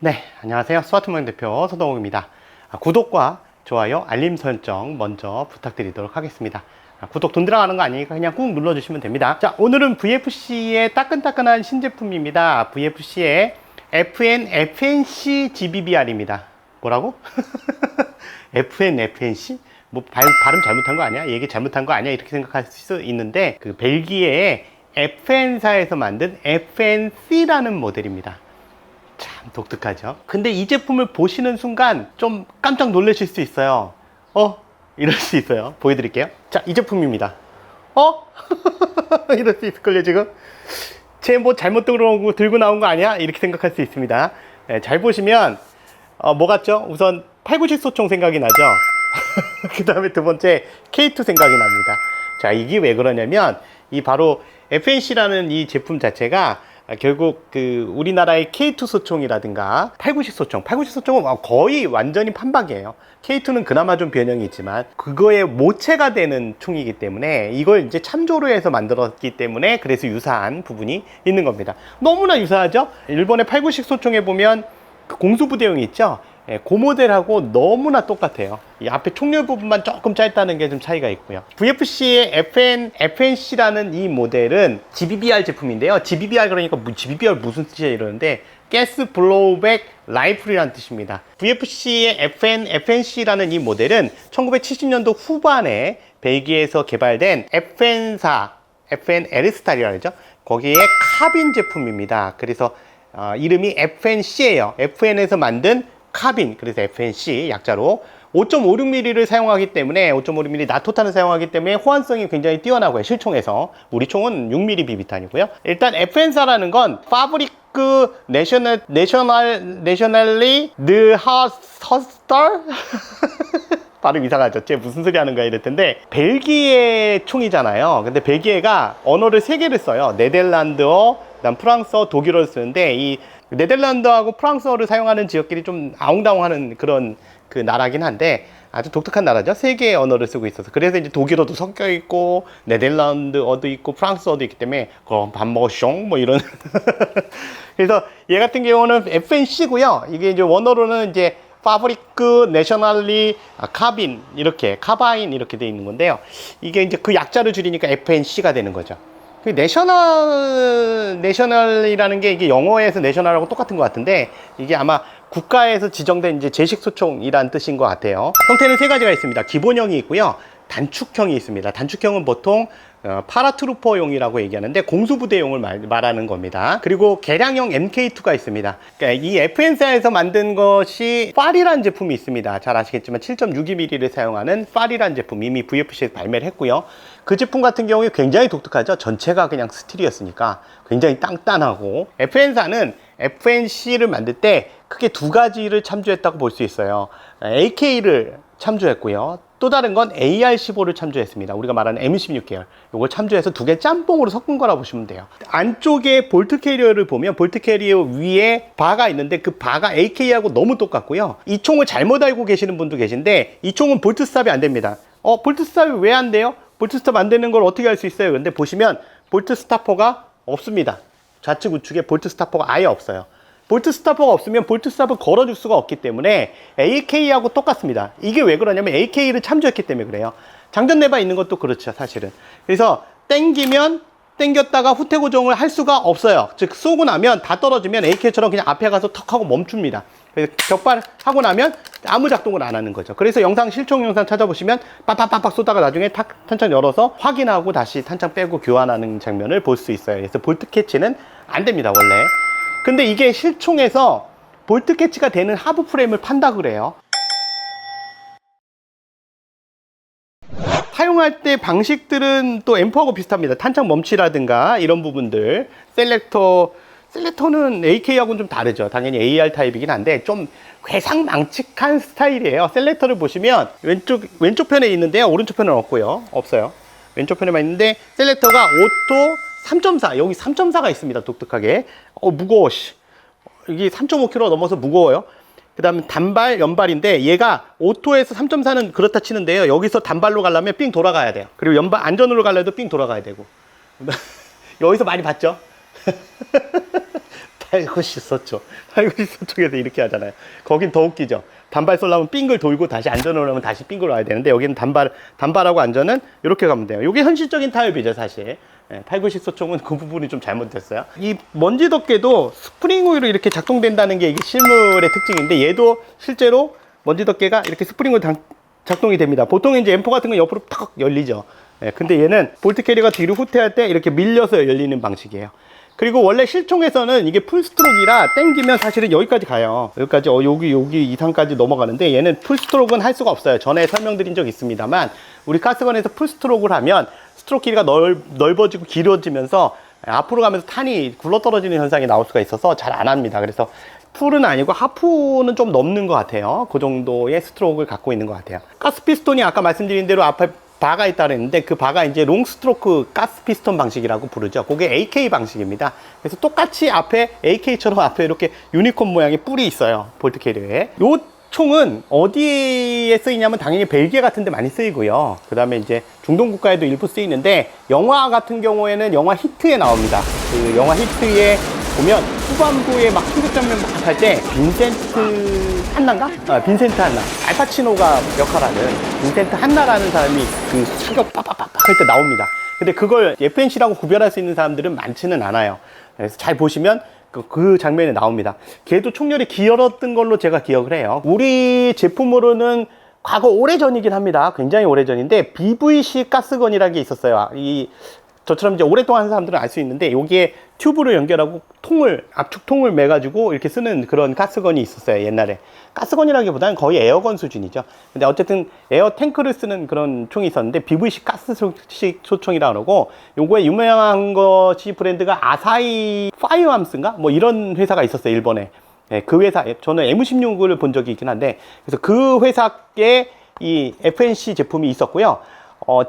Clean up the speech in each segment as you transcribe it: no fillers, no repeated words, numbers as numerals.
네, 안녕하세요. 스마트모닝 대표 서동욱입니다. 구독과 좋아요, 알림 설정 먼저 부탁드리도록 하겠습니다. 구독 돈 들어가는 거 아니니까 그냥 꾹 눌러주시면 됩니다. 자, 오늘은 VFC의 따끈따끈한 신제품입니다. VFC의 FNC GBBR입니다. 뭐라고? FNC? 뭐 발음 잘못한 거 아니야? 얘기 잘못한 거 아니야? 이렇게 생각할 수 있는데 그 벨기에의 FN사에서 만든 FNC라는 모델입니다. 참 독특하죠. 근데 이 제품을 보시는 순간 좀 깜짝 놀라실 수 있어요. 이럴 수 있어요. 보여드릴게요. 자, 이 제품입니다. 이럴 수 있을걸요, 지금? 쟤 뭐 잘못 들고 나온 거 아니야? 이렇게 생각할 수 있습니다. 네, 잘 보시면 뭐 같죠? 우선 890 소총 생각이 나죠. 그 다음에 두 번째 K2 생각이 납니다. 자, 이게 왜 그러냐면 이 바로 FNC라는 이 제품 자체가 결국 그 우리나라의 K2 소총이라든가 890 소총은 거의 완전히 판박이에요. K2는 그나마 좀 변형이 있지만 그거의 모체가 되는 총이기 때문에 이걸 이제 참조로 해서 만들었기 때문에 그래서 유사한 부분이 있는 겁니다. 너무나 유사하죠? 일본의 890 소총에 보면 그 공수부대용이 있죠? 예, 그 모델하고 너무나 똑같아요. 이 앞에 총열 부분만 조금 짧다는 게 좀 차이가 있고요. VFC의 FNC라는 이 모델은 GBBR 제품인데요. GBBR 그러니까 GBBR 무슨 뜻이야 이러는데 가스 블로우백 라이플이라는 뜻입니다. VFC의 FNC라는 이 모델은 1970년도 후반에 벨기에에서 개발된 FN사, FNL스타일이라고 하죠. 거기에 카빈 제품입니다. 그래서 이름이 FNC예요. FN에서 만든 카빈, 그래서 FNC 약자로 5.56mm를 사용하기 때문에 5.56mm 나토탄을 사용하기 때문에 호환성이 굉장히 뛰어나고요. 실총에서 우리 총은 6mm 비비탄이고요. 일단 FN사라는 건 파브리크 내셔널리 느 허스터 발음 이상하죠. 쟤 무슨 소리 하는 거야 이럴 텐데 벨기에 총이잖아요. 근데 벨기에가 언어를 3개를 써요. 네덜란드어, 그다음 프랑스어, 독일어를 쓰는데 이 네덜란드하고 프랑스어를 사용하는 지역끼리 좀 아웅다웅하는 그런 그 나라긴 한데 아주 독특한 나라죠. 3개의 언어를 쓰고 있어서 그래서 이제 독일어도 섞여 있고 네덜란드어도 있고 프랑스어도 있기 때문에 밥 먹었숑 뭐 이런 그래서 얘 같은 경우는 FNC고요. 이게 이제 원어로는 이제 파브리크 내셔널리 카빈 이렇게 카바인 이렇게 돼 있는 건데요. 이게 이제 그 약자를 줄이니까 FNC가 되는 거죠. 그 내셔널이라는 게 이게 영어에서 내셔널하고 똑같은 것 같은데 이게 아마 국가에서 지정된 이제 제식 소총이란 뜻인 것 같아요. 형태는 3가지가 있습니다. 기본형이 있고요. 단축형이 있습니다. 단축형은 보통 파라트루퍼용이라고 얘기하는데 공수부대용을 말하는 겁니다. 그리고 개량형 MK2가 있습니다. 그러니까 이 FN사에서 만든 것이 FAR이라는 제품이 있습니다. 잘 아시겠지만 7.62mm를 사용하는 FAR이라는 제품 이미 VFC에서 발매를 했고요. 그 제품 같은 경우에 굉장히 독특하죠. 전체가 그냥 스틸이었으니까 굉장히 땅딴하고 FN사는 FNC를 만들 때 크게 2가지를 참조했다고 볼 수 있어요. AK를 참조했고요. 또 다른 건 AR-15를 참조했습니다. 우리가 말하는 M16 계열. 이걸 참조해서 2개 짬뽕으로 섞은 거라고 보시면 돼요. 안쪽에 볼트 캐리어를 보면 볼트 캐리어 위에 바가 있는데 그 바가 AK하고 너무 똑같고요. 이 총을 잘못 알고 계시는 분도 계신데 이 총은 볼트 스탑이 안 됩니다. 볼트 스탑이 왜 안 돼요? 볼트 스탑 안 되는 걸 어떻게 알 수 있어요? 근데 보시면 볼트 스타퍼가 없습니다. 좌측 우측에 볼트 스타퍼가 아예 없어요. 볼트 스타퍼가 없으면 볼트 스탑을 걸어줄 수가 없기 때문에 AK하고 똑같습니다. 이게 왜 그러냐면 AK를 참조했기 때문에 그래요. 장전레바 있는 것도 그렇죠, 사실은. 그래서 땡겼다가 후퇴 고정을 할 수가 없어요. 즉 쏘고 나면 다 떨어지면 AK처럼 그냥 앞에 가서 턱 하고 멈춥니다. 그래서 격발하고 나면 아무 작동을 안 하는 거죠. 그래서 실총 영상 찾아보시면 빡빡빡빡 쏘다가 나중에 탄창 열어서 확인하고 다시 탄창 빼고 교환하는 장면을 볼 수 있어요. 그래서 볼트 캐치는 안 됩니다, 원래. 근데 이게 실총에서 볼트 캐치가 되는 하부 프레임을 판다 그래요. 사용할 때 방식들은 또 앰프하고 비슷합니다. 탄창 멈치라든가 이런 부분들. 셀렉터는 AK하고는 좀 다르죠. 당연히 AR 타입이긴 한데 좀 괴상망측한 스타일이에요. 셀렉터를 보시면 왼쪽 편에 있는데요. 오른쪽 편은 없어요. 왼쪽 편에만 있는데 셀렉터가 오토 3.4 여기 3.4가 있습니다. 독특하게 무거워. 이게 3.5kg 넘어서 무거워요. 그 다음에 단발 연발인데 얘가 오토에서 3.4는 그렇다 치는데요. 여기서 단발로 가려면 삥 돌아가야 돼요. 그리고 연발 안전으로 가려도 삥 돌아가야 되고 여기서 많이 봤죠. 팔고 씻었죠. 팔고 씻었쪽에서 이렇게 하잖아요. 거긴 더 웃기죠. 단발 쏠려면 빙글 돌고 다시 안전을 하면 다시 빙글 와야 되는데, 여기는 단발하고 안전은 이렇게 가면 돼요. 이게 현실적인 타협이죠, 사실. 팔고 씻어총은 그 부분이 좀 잘못됐어요. 이 먼지 덮개도 스프링 오일로 이렇게 작동된다는 게 이게 실물의 특징인데, 얘도 실제로 먼지 덮개가 이렇게 스프링 오일 작동이 됩니다. 보통 이제 M4 같은 건 옆으로 탁 열리죠. 근데 얘는 볼트 캐리어가 뒤로 후퇴할 때 이렇게 밀려서 열리는 방식이에요. 그리고 원래 실총에서는 이게 풀스트로크라 땡기면 사실은 여기까지 가요. 여기까지 여기 이상까지 넘어가는데, 얘는 풀스트로크는 할 수가 없어요. 전에 설명드린 적 있습니다만, 우리 가스건에서 풀스트로크를 하면 스트로크 길이가 넓어지고 길어지면서 앞으로 가면서 탄이 굴러떨어지는 현상이 나올 수가 있어서 잘 안 합니다. 그래서 풀은 아니고 하프는 좀 넘는 것 같아요. 그 정도의 스트로크를 갖고 있는 것 같아요. 가스 피스톤이 아까 말씀드린 대로 앞에 바가 있다 그랬는데, 그 바가 이제 롱 스트로크 가스 피스톤 방식이라고 부르죠. 그게 AK 방식입니다. 그래서 똑같이 앞에 AK처럼 앞에 이렇게 유니콘 모양의 뿔이 있어요, 볼트 캐리어에. 요 총은 어디에 쓰이냐면 당연히 벨기에 같은 데 많이 쓰이고요. 그 다음에 이제 중동 국가에도 일부 쓰이는데, 영화 같은 경우에는 영화 히트에 나옵니다. 그 영화 히트에 보면 후반부에 막 추격 장면 막 할 때 빈센트 한나인가? 빈센트 한나, 알파치노가 역할하는 빈센트 한나라는 사람이 그 추격 빡빡빡 할 때 나옵니다. 근데 그걸 FNC라고 구별할 수 있는 사람들은 많지는 않아요. 그래서 잘 보시면 그 장면에 나옵니다. 걔도 총열이 길었던 걸로 제가 기억을 해요. 우리 제품으로는 과거 오래전이긴 합니다. 굉장히 오래전인데, BVC 가스건이라는 게 있었어요. 저처럼 이제 오랫동안 한 사람들은 알 수 있는데, 여기에 튜브를 연결하고 압축통을 매가지고 이렇게 쓰는 그런 가스건이 있었어요, 옛날에. 가스건이라기보다는 거의 에어건 수준이죠. 근데 어쨌든 에어 탱크를 쓰는 그런 총이 있었는데, BVC 가스 소총이라 그러고, 요거에 유명한 것이 브랜드가 아사히 파이어암스인가? 뭐 이런 회사가 있었어요, 일본에. 그 회사, 저는 M16을 본 적이 있긴 한데, 그래서 그 회사에 이 FNC 제품이 있었고요.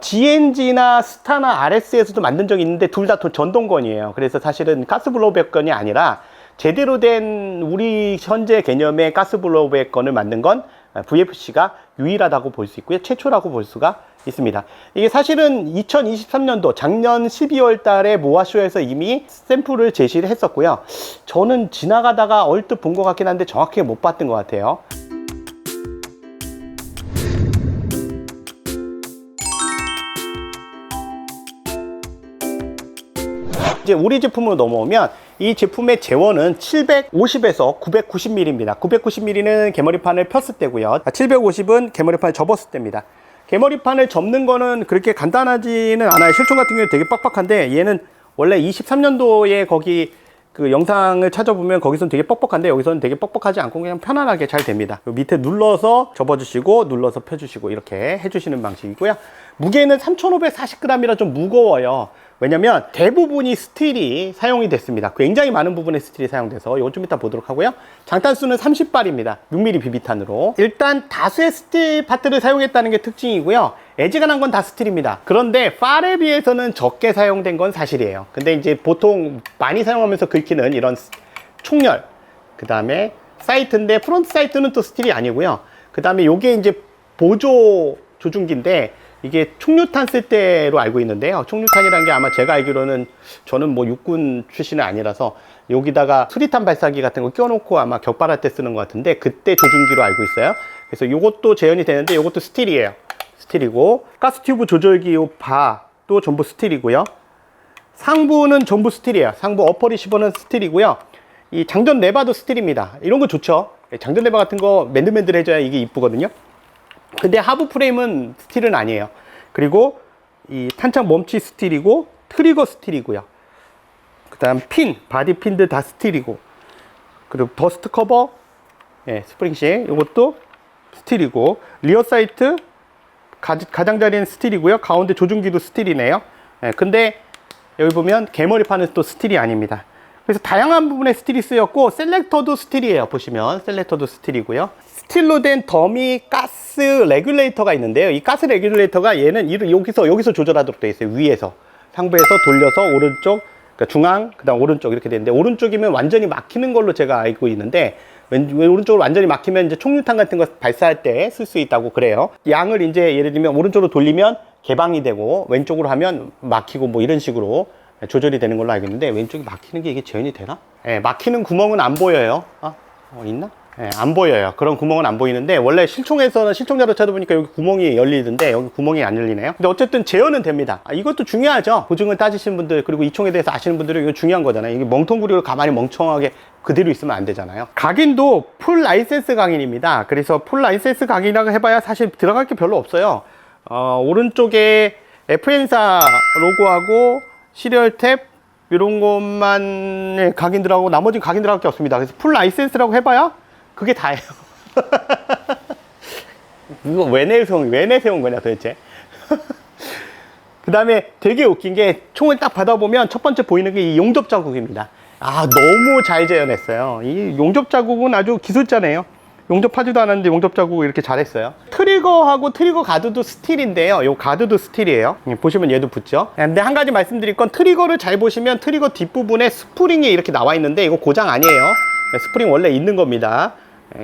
GNG나 스타나 RS에서도 만든 적이 있는데, 둘 다 전동건이에요. 그래서 사실은 가스블로우백 건이 아니라 제대로 된 우리 현재 개념의 가스블로우백 건을 만든 건 VFC가 유일하다고 볼 수 있고요. 최초라고 볼 수가 있습니다. 이게 사실은 2023년도 작년 12월 달에 모아쇼에서 이미 샘플을 제시를 했었고요. 저는 지나가다가 얼뜻 본 것 같긴 한데 정확히 못 봤던 것 같아요. 이제 우리 제품으로 넘어오면, 이 제품의 재원은 750에서 990mm입니다. 990mm는 개머리판을 폈을 때고요. 750은 개머리판을 접었을 때입니다. 개머리판을 접는 거는 그렇게 간단하지는 않아요. 실총 같은 경우는 되게 빡빡한데, 얘는 원래 23년도에 거기 그 영상을 찾아보면 거기서는 되게 뻑뻑한데, 여기서는 되게 뻑뻑하지 않고 그냥 편안하게 잘 됩니다. 밑에 눌러서 접어주시고 눌러서 펴주시고 이렇게 해주시는 방식이고요. 무게는 3540g이라 좀 무거워요. 왜냐면 대부분이 스틸이 사용이 됐습니다. 굉장히 많은 부분에 스틸이 사용돼서 이건 좀 이따 보도록 하고요. 장탄수는 30발입니다. 6mm 비비탄으로. 일단 다수의 스틸 파트를 사용했다는 게 특징이고요. 애지간한 건 다 스틸입니다. 그런데 팔에 비해서는 적게 사용된 건 사실이에요. 근데 이제 보통 많이 사용하면서 긁히는 이런 총열, 그 다음에 사이트인데, 프론트 사이트는 또 스틸이 아니고요. 그 다음에 요게 이제 보조 조준기인데, 이게 총류탄 쓸 때로 알고 있는데요. 총류탄이라는 게 아마 제가 알기로는, 저는 뭐 육군 출신은 아니라서 여기다가 수리탄 발사기 같은 거 껴놓고 아마 격발할 때 쓰는 것 같은데, 그때 조준기로 알고 있어요. 그래서 요것도 재현이 되는데, 요것도 스틸이에요. 스틸이고, 가스 튜브 조절기 요 바도 전부 스틸이고요. 상부는 전부 스틸이에요. 상부 어퍼 리시버는 스틸이고요. 이 장전 레바도 스틸입니다. 이런 거 좋죠. 장전 레바 같은 거 맨들맨들해져야 이게 이쁘거든요. 근데 하부 프레임은 스틸은 아니에요. 그리고 이 탄창 멈치 스틸이고, 트리거 스틸이고요. 그 다음 바디 핀들 다 스틸이고, 그리고 더스트 커버, 스프링식 이것도 스틸이고, 리어 사이트 가장자리는 스틸이고요. 가운데 조준기도 스틸이네요. 근데 여기 보면 개머리판은 또 스틸이 아닙니다. 그래서 다양한 부분에 스틸이 쓰였고, 셀렉터도 스틸이에요. 보시면 셀렉터도 스틸이고요. 스틸로 된 더미 가스 레귤레이터가 있는데요. 이 가스 레귤레이터가 얘는 여기서 조절하도록 되어 있어요. 위에서 상부에서 돌려서 오른쪽, 그러니까 중앙, 그 다음 오른쪽 이렇게 되는데, 오른쪽이면 완전히 막히는 걸로 제가 알고 있는데, 오른쪽으로 완전히 막히면 이제 총류탄 같은 거 발사할 때 쓸 수 있다고 그래요. 양을 이제 예를 들면 오른쪽으로 돌리면 개방이 되고, 왼쪽으로 하면 막히고 뭐 이런 식으로 조절이 되는 걸로 알고 있는데, 왼쪽이 막히는 게 이게 재현이 되나? 막히는 구멍은 안 보여요. 있나? 안 보여요. 그런 구멍은 안 보이는데, 원래 실총에서는 실총자로 찾아보니까 여기 구멍이 열리던데 여기 구멍이 안 열리네요. 근데 어쨌든 재현은 됩니다. 이것도 중요하죠. 보증을 따지시는 분들, 그리고 이 총에 대해서 아시는 분들은 이거 중요한 거잖아요. 이게 멍텅구리로 가만히 멍청하게 그대로 있으면 안 되잖아요. 각인도 풀 라이센스 각인입니다. 그래서 풀 라이센스 각인이라고 해봐야 사실 들어갈 게 별로 없어요. 오른쪽에 FN사 로고하고 시리얼 탭 이런 것만 각인 들어가고 나머지 각인 들어갈 게 없습니다. 그래서 풀 라이센스라고 해봐야 그게 다예요. 이거 왜 내세운 거냐 도대체. 그 다음에 되게 웃긴 게 총을 딱 받아보면 첫 번째 보이는 게 이 용접 자국입니다. 너무 잘 재현했어요. 이 용접 자국은 아주 기술자네요. 용접하지도 않았는데 용접 자국을 이렇게 잘했어요. 트리거하고 트리거 가드도 스틸인데요. 요 가드도 스틸이에요. 보시면 얘도 붙죠. 근데 한 가지 말씀드릴 건, 트리거를 잘 보시면 트리거 뒷부분에 스프링이 이렇게 나와 있는데 이거 고장 아니에요. 스프링 원래 있는 겁니다.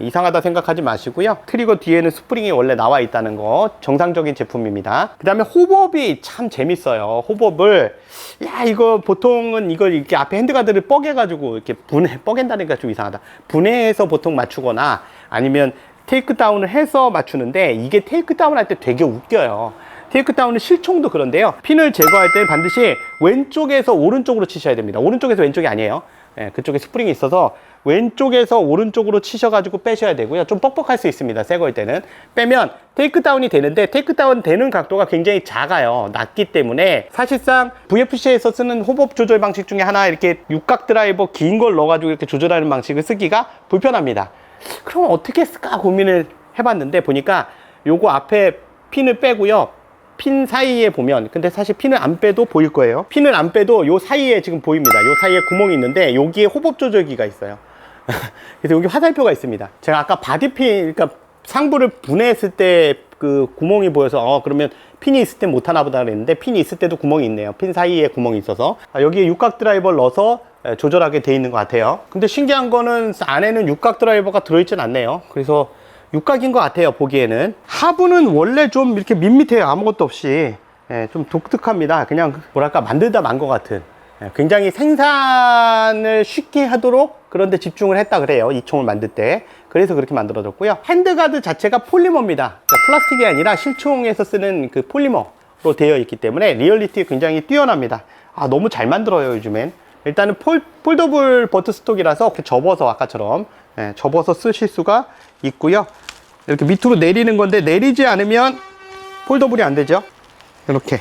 이상하다 생각하지 마시고요. 트리거 뒤에는 스프링이 원래 나와 있다는 거, 정상적인 제품입니다. 그 다음에 호법이 참 재밌어요. 호법을, 이거 보통은 이걸 이렇게 앞에 핸드가드를 뻐개가지고 이렇게 뻐갠다니까 좀 이상하다. 분해해서 보통 맞추거나 아니면 테이크다운을 해서 맞추는데, 이게 테이크다운 할 때 되게 웃겨요. 테이크다운은 실총도 그런데요. 핀을 제거할 때 반드시 왼쪽에서 오른쪽으로 치셔야 됩니다. 오른쪽에서 왼쪽이 아니에요. 그쪽에 스프링이 있어서 왼쪽에서 오른쪽으로 치셔가지고 빼셔야 되고요. 좀 뻑뻑할 수 있습니다. 새 거일 때는. 빼면 테이크다운이 되는데, 테이크다운 되는 각도가 굉장히 작아요. 낮기 때문에 사실상 VFC에서 쓰는 호법 조절 방식 중에 하나, 이렇게 육각 드라이버 긴 걸 넣어가지고 이렇게 조절하는 방식을 쓰기가 불편합니다. 그럼 어떻게 쓸까 고민을 해봤는데, 보니까 요거 앞에 핀을 빼고요. 핀 사이에 보면, 근데 사실 핀을 안 빼도 보일 거예요. 핀을 안 빼도 요 사이에 지금 보입니다. 요 사이에 구멍이 있는데 여기에 호법 조절기가 있어요. 그래서 여기 화살표가 있습니다. 제가 아까 바디핀, 그러니까 상부를 분해했을 때 그 구멍이 보여서 그러면 핀이 있을 때 못하나 보다 그랬는데, 핀이 있을 때도 구멍이 있네요. 핀 사이에 구멍이 있어서 여기에 육각 드라이버를 넣어서 조절하게 돼 있는 것 같아요. 근데 신기한 거는 안에는 육각 드라이버가 들어있진 않네요. 그래서 육각인 것 같아요, 보기에는. 하부는 원래 좀 이렇게 밋밋해요. 아무것도 없이. 좀 독특합니다. 그냥 뭐랄까 만들다 만 것 같은. 굉장히 생산을 쉽게 하도록 그런데 집중을 했다 그래요, 이 총을 만들 때. 그래서 그렇게 만들어졌고요. 핸드가드 자체가 폴리머입니다. 그러니까 플라스틱이 아니라 실총에서 쓰는 그 폴리머로 되어 있기 때문에 리얼리티 굉장히 뛰어납니다. 너무 잘 만들어요, 요즘엔. 일단은 폴더블 버트 스톡이라서 접어서 아까처럼 접어서 쓰실 수가 있고요. 이렇게 밑으로 내리는 건데, 내리지 않으면 폴더블이 안 되죠. 이렇게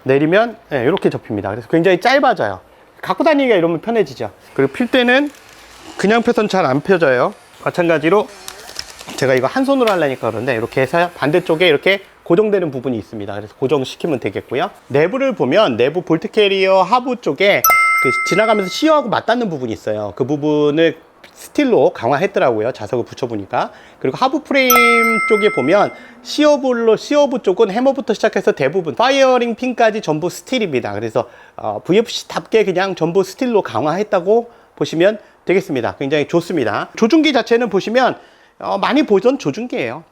내리면 이렇게 접힙니다. 그래서 굉장히 짧아져요. 갖고 다니기가 이러면 편해지죠. 그리고 필 때는 그냥 펴선 잘 안 펴져요. 마찬가지로 제가 이거 한 손으로 하려니까 그런데, 이렇게 해서 반대쪽에 이렇게 고정되는 부분이 있습니다. 그래서 고정시키면 되겠고요. 내부를 보면 내부 볼트 캐리어 하부 쪽에 지나가면서 시어하고 맞닿는 부분이 있어요. 그 부분을 스틸로 강화했더라고요, 자석을 붙여보니까. 그리고 하부 프레임 쪽에 보면 시어부 쪽은 해머부터 시작해서 대부분 파이어링 핀까지 전부 스틸입니다. 그래서 VFC답게 그냥 전부 스틸로 강화했다고 보시면 되겠습니다. 굉장히 좋습니다. 조준기 자체는 보시면 많이 보던 조준기예요,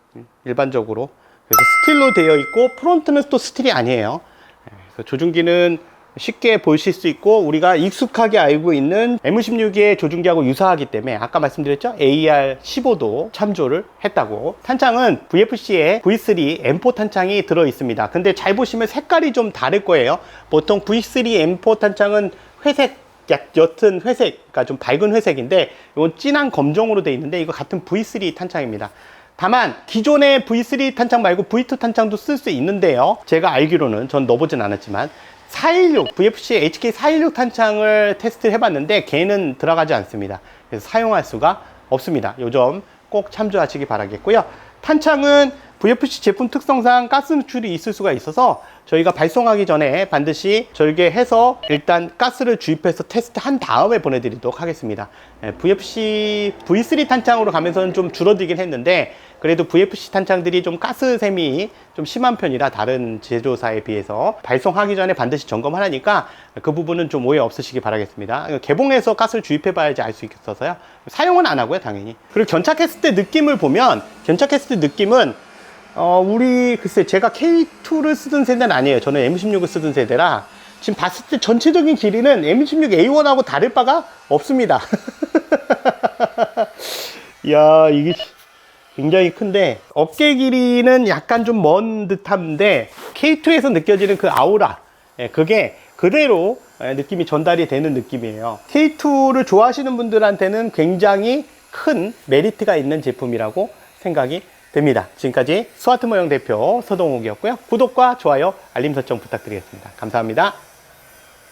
일반적으로. 그래서 스틸로 되어 있고, 프론트는 또 스틸이 아니에요. 그래서 조준기는 쉽게 보실 수 있고, 우리가 익숙하게 알고 있는 M16의 조준기하고 유사하기 때문에, 아까 말씀드렸죠? AR-15도 참조를 했다고. 탄창은 VFC에 V3 M4 탄창이 들어 있습니다. 근데 잘 보시면 색깔이 좀 다를 거예요. 보통 V3 M4 탄창은 회색, 옅은 회색, 그러니까 좀 밝은 회색인데, 이건 진한 검정으로 되어 있는데, 이거 같은 V3 탄창입니다. 다만 기존의 V3 탄창 말고 V2 탄창도 쓸 수 있는데요, 제가 알기로는, 전 넣어보진 않았지만, 416, VFC HK 416 탄창을 테스트를 해봤는데 걔는 들어가지 않습니다. 그래서 사용할 수가 없습니다. 요 점 꼭 참조하시기 바라겠고요. 탄창은 VFC 제품 특성상 가스 누출이 있을 수가 있어서 저희가 발송하기 전에 반드시 절개해서 일단 가스를 주입해서 테스트한 다음에 보내드리도록 하겠습니다. VFC V3 탄창으로 가면서는 좀 줄어들긴 했는데, 그래도 VFC 탄창들이 좀 가스샘이 좀 심한 편이라 다른 제조사에 비해서 발송하기 전에 반드시 점검하니까 그 부분은 좀 오해 없으시기 바라겠습니다. 개봉해서 가스를 주입해 봐야지 알 수 있어서요. 사용은 안 하고요, 당연히. 그리고 견착했을 때 느낌을 보면, 견착했을 때 느낌은 글쎄 제가 K2를 쓰던 세대는 아니에요. 저는 M16을 쓰던 세대라 지금 봤을 때 전체적인 길이는 M16A1하고 다를 바가 없습니다. 이야, 이게 굉장히 큰데, 어깨 길이는 약간 좀 먼 듯한데, K2에서 느껴지는 그 아우라, 그게 그대로 느낌이 전달이 되는 느낌이에요. K2를 좋아하시는 분들한테는 굉장히 큰 메리트가 있는 제품이라고 생각이 됩니다. 지금까지 스와트 모형 대표 서동욱이었고요. 구독과 좋아요, 알림 설정 부탁드리겠습니다. 감사합니다.